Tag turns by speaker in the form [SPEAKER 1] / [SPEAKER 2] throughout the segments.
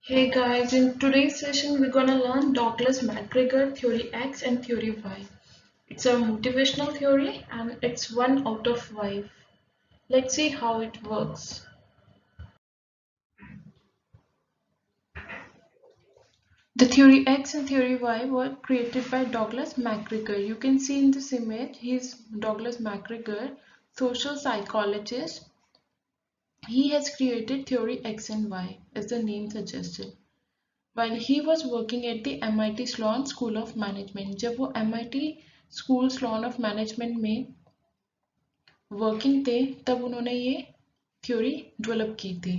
[SPEAKER 1] Hey guys, in today's session we're gonna learn Douglas MacGregor Theory X and Theory Y. It's a motivational theory and it's 1 out of 5. Let's see how it works. The Theory X and Theory Y were created by Douglas MacGregor. You can see in this image, he's Douglas MacGregor, social psychologist. He has created Theory X and Y, as the name suggested. While he was working at the MIT Sloan School of Management. जब वो MIT School Sloan of Management में working थे तब उन्होंने ये theory develop की थी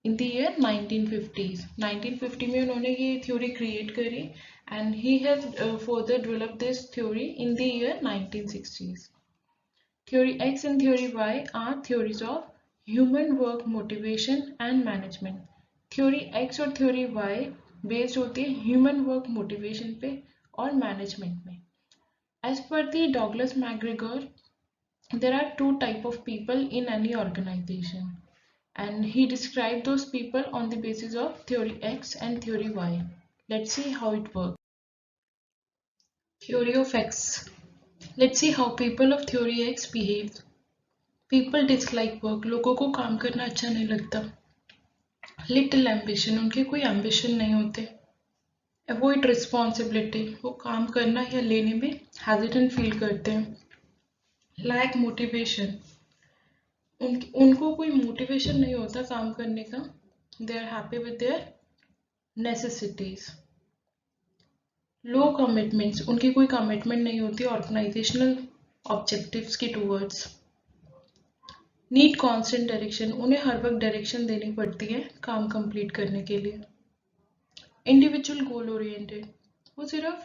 [SPEAKER 1] in the year 1950s 1950 में उन्होंने ये थ्योरी क्रिएट करी and he has further develop this theory in the year 1960s. Theory X and Theory Y are theories of human work motivation and management. Theory X और Theory Y based होती है human work motivation पे और management में. As per the Douglas MacGregor, there are two type of people in any organization, and he described those people on the basis of Theory X and Theory Y. Let's see how it works. Theory of X. Let's see how people of Theory X behave. People dislike work. लोगों को काम करना अच्छा नहीं लगता. Little ambition. उनके कोई ambition नहीं होते. Avoid responsibility. वो काम करना या लेने में hesitant feel करते हैं. Lack motivation. उनको कोई motivation नहीं होता काम करने का. They are happy with their necessities. Low commitments. उनकी कोई commitment नहीं होती organizational objectives की towards. Need constant direction. उन्हें हर वक्त डायरेक्शन देनी पड़ती है काम कंप्लीट करने के लिए. Individual goal oriented. वो सिर्फ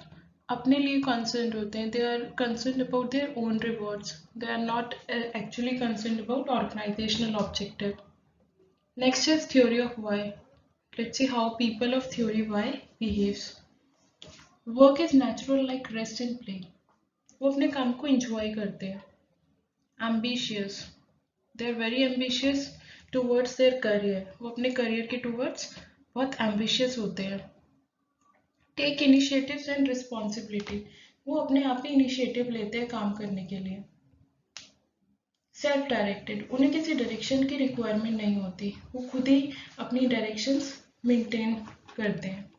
[SPEAKER 1] अपने लिए कंसर्न होते हैं. They are concern about their own rewards. They are not actually concern about organisational objective. Next is theory of Y. Let's see how people of theory Y behaves. Work is natural like rest and play. वो अपने काम को enjoy करते हैं. Ambitious. They are very ambitious towards their career. वो अपने career के towards बहुत ambitious होते हैं. Take initiatives and responsibility. वो अपने आप ही initiative लेते हैं काम करने के लिए. Self directed. उन्हें किसी direction की requirement नहीं होती. वो खुद ही अपनी directions maintain करते हैं.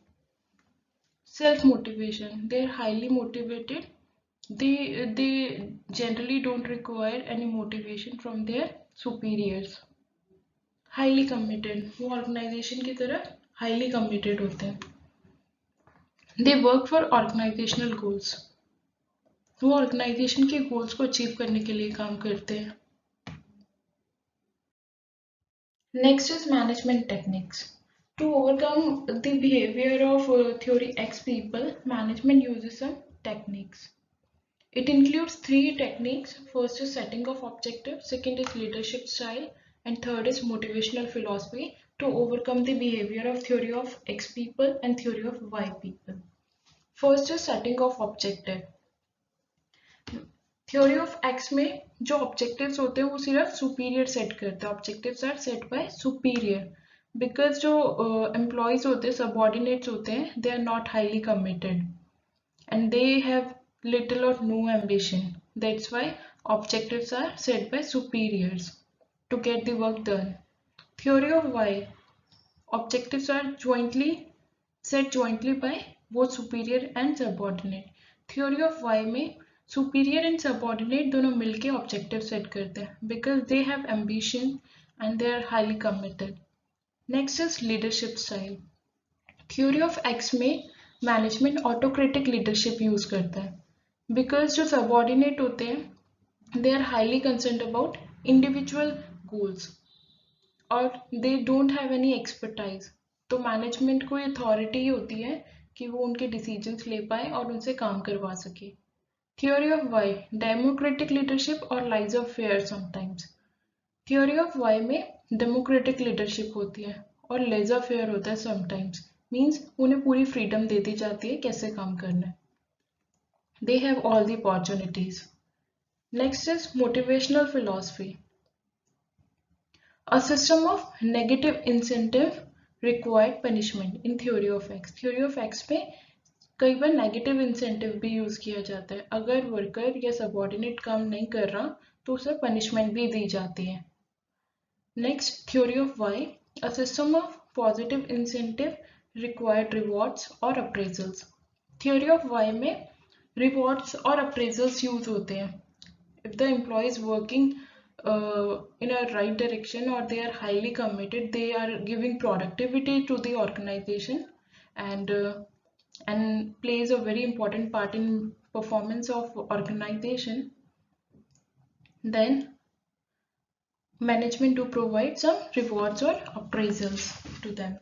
[SPEAKER 1] Self motivation. They are highly motivated. They generally don't require any motivation from their superiors. Highly committed. वो ऑर्गेनाइजेशन की तरफ हाईली कमिटेड होते हैं. They work for organisational goals. वो ऑर्गेनाइजेशन के गोल्स को अचीव करने के लिए काम करते हैं. Next is management techniques. To overcome the behaviour of theory X people, management uses some techniques. It includes three techniques. First is setting of objective, second is leadership style, and third is motivational philosophy to overcome the behavior of theory of X people and theory of Y people. First is setting of objective. Theory of X में जो objectives होते हैं वो सिर्फ superior set करता है. Objectives are set by superior. Because जो employees होते हैं, subordinates होते हैं, they are not highly committed and they have little or no ambition. That's why objectives are set by superiors to get the work done. Theory of Y. Objectives are set jointly by both superior and subordinate. Theory of Y में superior and subordinate दोनों मिलके objective set करते हैं because they have ambition and they are highly committed. Next is leadership style. Theory of X में management autocratic leadership use करता है because जो subordinate होते हैं they are highly concern about individual goals और they don't have any expertise. तो management को authority होती है कि वो उनके डिसीजंस ले पाए और उनसे काम करवा सके. Theory of Y. Democratic leadership और laissez faire sometimes. Theory of Y में डेमोक्रेटिक लीडरशिप होती है और लेजर फेयर होता है समटाइम्स. मीन्स उन्हें पूरी फ्रीडम दे दी जाती है कैसे काम करना है. They have all the opportunities. Next is motivational philosophy. A system of negative incentive required punishment in theory of x. Theory of x में कई बार नेगेटिव इंसेंटिव भी यूज किया जाता है। अगर वर्कर या सबॉर्डिनेट काम नहीं कर रहा तो उसे पनिशमेंट भी दी जाती है। Next, theory of Y, a system of positive incentive, required rewards और अप्रेजल्स। थ्योरी ऑफ वाई में रिवॉर्ड्स और अप्रेजल्स यूज होते हैं। If the employee is working in a right direction or they are highly committed, they are giving productivity to the organization and plays a very important part in performance of organization, then management to provide some rewards or appraisals to them.